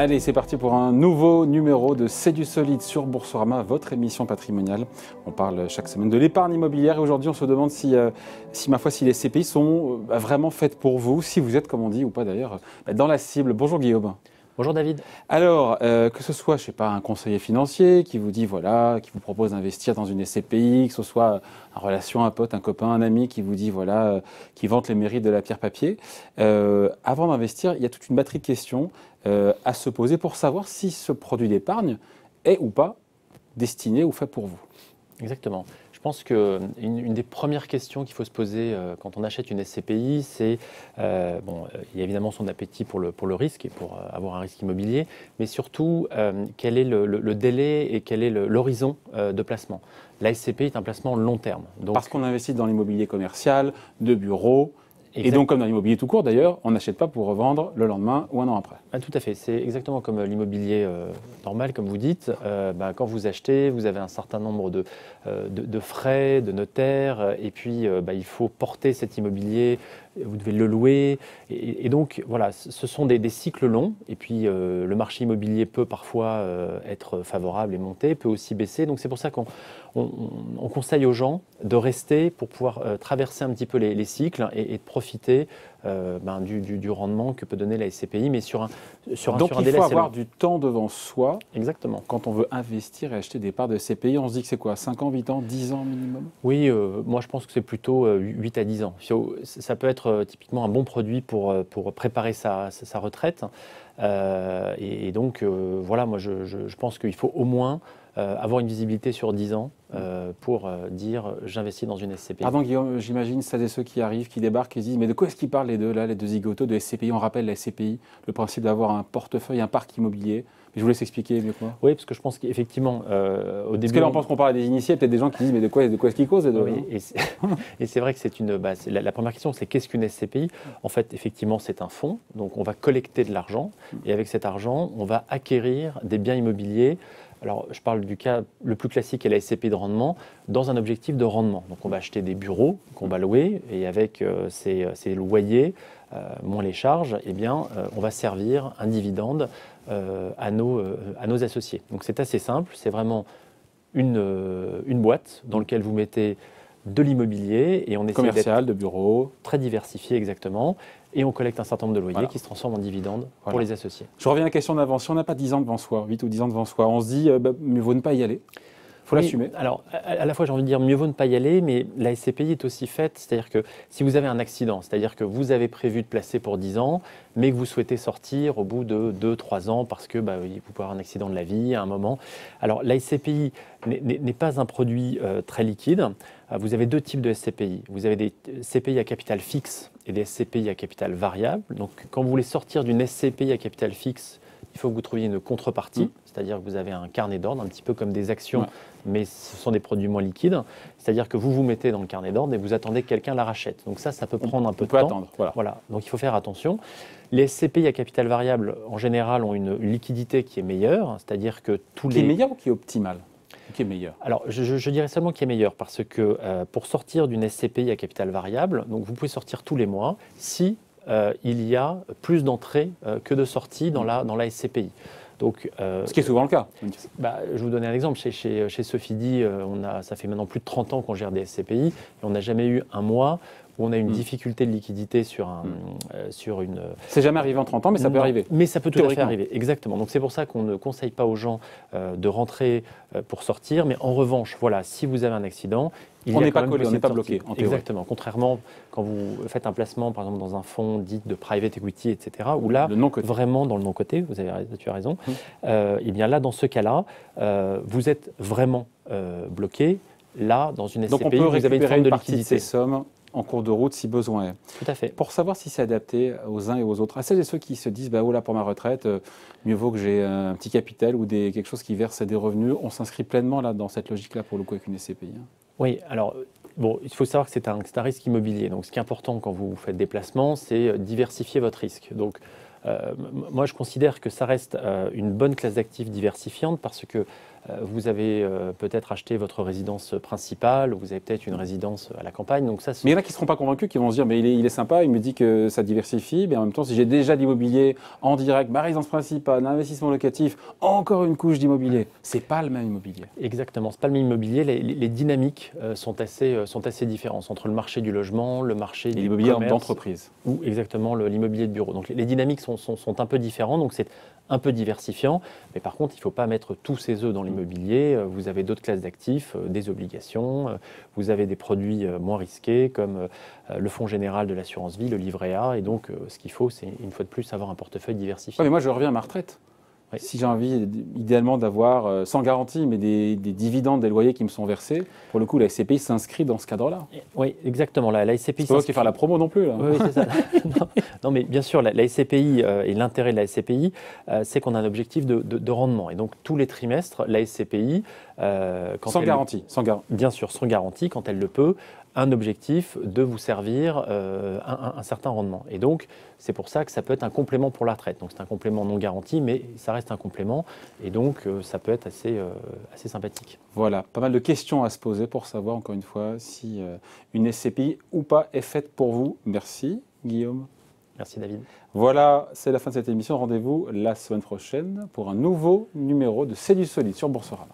Allez, c'est parti pour un nouveau numéro de C'est du solide sur Boursorama, votre émission patrimoniale. On parle chaque semaine de l'épargne immobilière et aujourd'hui on se demande si les SCPI sont vraiment faites pour vous, si vous êtes, comme on dit, ou pas d'ailleurs, dans la cible. Bonjour Guillaume. Bonjour David. Alors, que ce soit, je sais pas, un conseiller financier qui vous dit, voilà, qui vous propose d'investir dans une SCPI, que ce soit en relation, un pote, un copain, un ami qui vous dit, voilà, qui vante les mérites de la pierre papier, avant d'investir, il y a toute une batterie de questions à se poser pour savoir si ce produit d'épargne est ou pas destiné ou fait pour vous. Exactement. Je pense qu'une des premières questions qu'il faut se poser quand on achète une SCPI, c'est, il y a évidemment son appétit pour le risque et pour avoir un risque immobilier, mais surtout, quel est le délai et quel est l'horizon de placement. La SCPI est un placement long terme. Donc, parce qu'on investit dans l'immobilier commercial, de bureaux. Et donc, comme dans l'immobilier tout court, d'ailleurs, on n'achète pas pour revendre le lendemain ou un an après. Ah, tout à fait. C'est exactement comme l'immobilier normal, comme vous dites. Quand vous achetez, vous avez un certain nombre de frais, de notaires, et puis il faut porter cet immobilier, vous devez le louer. Et donc, voilà, ce sont des cycles longs. Et puis, le marché immobilier peut parfois être favorable et monter, peut aussi baisser. Donc, c'est pour ça qu'on conseille aux gens de rester pour pouvoir traverser un petit peu les cycles et de profiter du rendement que peut donner la SCPI, mais sur un délai assez long. Donc il faut avoir du temps devant soi. Exactement. Quand on veut investir et acheter des parts de SCPI, on se dit que c'est quoi, 5 ans, 8 ans, 10 ans minimum? Oui, moi je pense que c'est plutôt 8 à 10 ans. Ça peut être typiquement un bon produit pour préparer sa retraite. Donc voilà, moi je pense qu'il faut au moins avoir une visibilité sur 10 ans pour dire j'investis dans une SCPI. Pardon Guillaume, j'imagine ça et ceux qui arrivent, qui débarquent et se disent mais de quoi est-ce qu'ils parlent les deux zigotos de SCPI? On rappelle la SCPI, le principe d'avoir un portefeuille, un parc immobilier. Mais je vous laisse expliquer mieux que moi. Oui, parce que je pense qu'effectivement, au début... Parce que là on pense qu'on parle à des initiés, peut-être des gens qui disent mais de quoi est-ce qu'ils causent les deux? Oui, et c'est vrai que c'est la première question, c'est qu'est-ce qu'une SCPI? En fait, effectivement, c'est un fonds, donc on va collecter de l'argent, et avec cet argent, on va acquérir des biens immobiliers. Alors, je parle du cas le plus classique, est la SCPI de rendement, dans un objectif de rendement. Donc, on va acheter des bureaux qu'on va louer, et avec ces loyers, moins les charges, on va servir un dividende à nos associés. Donc, c'est assez simple, c'est vraiment une boîte dans laquelle vous mettez de l'immobilier et on essaie commercial, de bureau, très diversifié exactement, et on collecte un certain nombre de loyers qui se transforment en dividendes pour les associés. Je reviens à la question d'avant. Si on n'a pas 10 ans devant soi, 8 ou 10 ans devant soi, on se dit mieux vaut ne pas y aller. Il faut l'assumer. Alors, à la fois, j'ai envie de dire mieux vaut ne pas y aller, mais la SCPI est aussi faite, c'est-à-dire que si vous avez un accident, c'est-à-dire que vous avez prévu de placer pour 10 ans, mais que vous souhaitez sortir au bout de 2-3 ans parce que vous pouvez avoir un accident de la vie à un moment. Alors, la SCPI n'est pas un produit très liquide. Vous avez deux types de SCPI. Vous avez des SCPI à capital fixe et des SCPI à capital variable. Donc, quand vous voulez sortir d'une SCPI à capital fixe, il faut que vous trouviez une contrepartie, c'est-à-dire que vous avez un carnet d'ordre, un petit peu comme des actions, mais ce sont des produits moins liquides. C'est-à-dire que vous vous mettez dans le carnet d'ordre et vous attendez que quelqu'un la rachète. Donc ça peut prendre un peu de temps. Attendre, voilà. Donc il faut faire attention. Les SCPI à capital variable, en général, ont une liquidité qui est meilleure, c'est-à-dire que Qui est meilleure ou qui est optimale? Qui est meilleur? Alors, je dirais seulement qui est meilleur, parce que pour sortir d'une SCPI à capital variable, donc vous pouvez sortir tous les mois si il y a plus d'entrées que de sorties dans la SCPI. Donc, ce qui est souvent le cas. Je vais vous donner un exemple. Chez Sofidy, ça fait maintenant plus de 30 ans qu'on gère des SCPI, et on n'a jamais eu un mois où on a une difficulté de liquidité sur une... C'est jamais arrivé en 30 ans, mais ça peut arriver. Mais ça peut tout à fait arriver, exactement. Donc c'est pour ça qu'on ne conseille pas aux gens de rentrer pour sortir. Mais en revanche, voilà, si vous avez un accident, on n'est pas collé, on n'est pas bloqué. En théorie. Exactement. Contrairement quand vous faites un placement, par exemple, dans un fonds dit de private equity, etc., où là, vraiment dans le non-coté, tu as raison, et bien là, dans ce cas-là, vous êtes vraiment bloqué. Là, dans une SCPI, vous avez une forme de liquidité. De ces sommes en cours de route si besoin est. Tout à fait. Pour savoir si c'est adapté aux uns et aux autres, à celles et ceux qui se disent oh là, pour ma retraite, mieux vaut que j'ai un petit capital ou quelque chose qui verse des revenus, on s'inscrit pleinement là, dans cette logique-là pour le coup avec une SCPI. Oui, alors il faut savoir que c'est un risque immobilier. Donc ce qui est important quand vous faites des placements, c'est diversifier votre risque. Donc moi, je considère que ça reste une bonne classe d'actifs diversifiante parce que vous avez peut-être acheté votre résidence principale, vous avez peut-être une résidence à la campagne. Donc ça, Mais il y en a qui ne seront pas convaincus, qui vont se dire mais il est sympa, il me dit que ça diversifie, mais en même temps, si j'ai déjà l'immobilier en direct, ma résidence principale, l'investissement locatif, encore une couche d'immobilier, c'est pas le même immobilier. Exactement, c'est pas le même immobilier. Les dynamiques sont assez différentes entre le marché du logement, le marché Et du l'immobilier commerce d'entreprise. ou exactement l'immobilier de bureau. Donc les dynamiques sont un peu différentes, donc c'est un peu diversifiant. Mais par contre, il ne faut pas mettre tous ses œufs dans l'immobilier. Vous avez d'autres classes d'actifs, des obligations, vous avez des produits moins risqués comme le fonds général de l'assurance vie, le livret A. Et donc, ce qu'il faut, c'est une fois de plus avoir un portefeuille diversifié. Ouais, mais moi, je reviens à ma retraite. Oui. Si j'ai envie, idéalement, d'avoir, sans garantie, mais des dividendes, des loyers qui me sont versés, pour le coup, la SCPI s'inscrit dans ce cadre-là. Oui, exactement. La SCPI. C'est pas moi qui vais faire la promo non plus, là. Oui, c'est ça. Non, mais bien sûr, la SCPI et l'intérêt de la SCPI, c'est qu'on a un objectif de rendement. Et donc, tous les trimestres, la SCPI, Sans garantie. Bien sûr, sans garantie, quand elle le peut, un objectif de vous servir un certain rendement. Et donc, c'est pour ça que ça peut être un complément pour la retraite. Donc, c'est un complément non garanti, mais ça reste un complément. Et donc, ça peut être assez sympathique. Voilà, pas mal de questions à se poser pour savoir, encore une fois, si une SCPI ou pas est faite pour vous. Merci, Guillaume. Merci, David. Voilà, c'est la fin de cette émission. Rendez-vous la semaine prochaine pour un nouveau numéro de C'est du solide sur Boursorama.